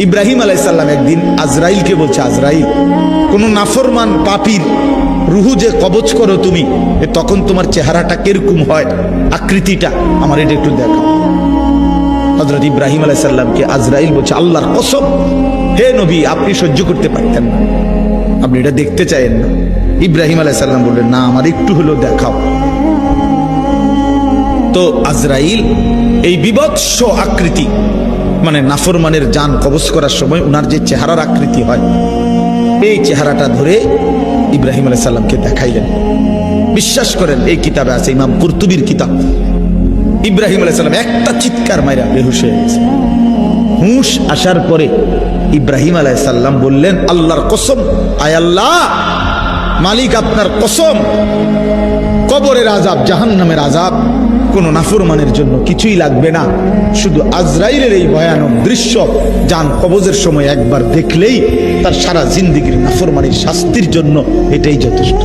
ইব্রাহিম আলাইহিস সালাম একদিন আজরাইলকে বলছে, আজরাইল, কোন নাফরমান পাপীর রুহু যে কবজ করো তুমি, তখন তোমার চেহারাটা কিরকম হয়, আকৃতিটা আমার এটা একটু দেখাও। হযরত ইব্রাহিম আলাইহিস সালামকে আজরাইল বলছে, আল্লাহর কসম হে নবী, আপনি সহ্য করতে পারতেন না, আপনি এটা দেখতে চাইেন না। ইব্রাহিম আলাইহিস সালাম বললেন, না, আমার একটু হলেও দেখাও। তো আজরাইল এই বিভৎস আকৃতি, মানে নাফরমানের জান কবজ করার সময় উনার যে চেহারার আকৃতি হয়, এই চেহারাটা ধরে ইব্রাহিম আলাইহিস সালামকে দেখাইলেন। বিশ্বাস করেন, এই কিতাবে আছে, ইমাম কুরতুবীর কিতাব। ইব্রাহিম আলাইহিস সালাম একটা চিৎকার মাইরা বেহুশ হয়ে গেছে। হুঁশ আসার পরে ইব্রাহিম আলাইহিস সালাম বললেন, আল্লাহর কসম, আয় আল্লাহ, মালিক আপনার কসম, কবরের আযাব, জাহান্নামের আযাব কোন নাফরমানের জন্য কিছুই লাগবে না, শুধু আজরাইলের এই ভয়ানক দৃশ্য জান কবজের সময় একবার দেখলেই তার সারা জিন্দেগীর নাফরমানির শাস্তির জন্য এটাই যথেষ্ট।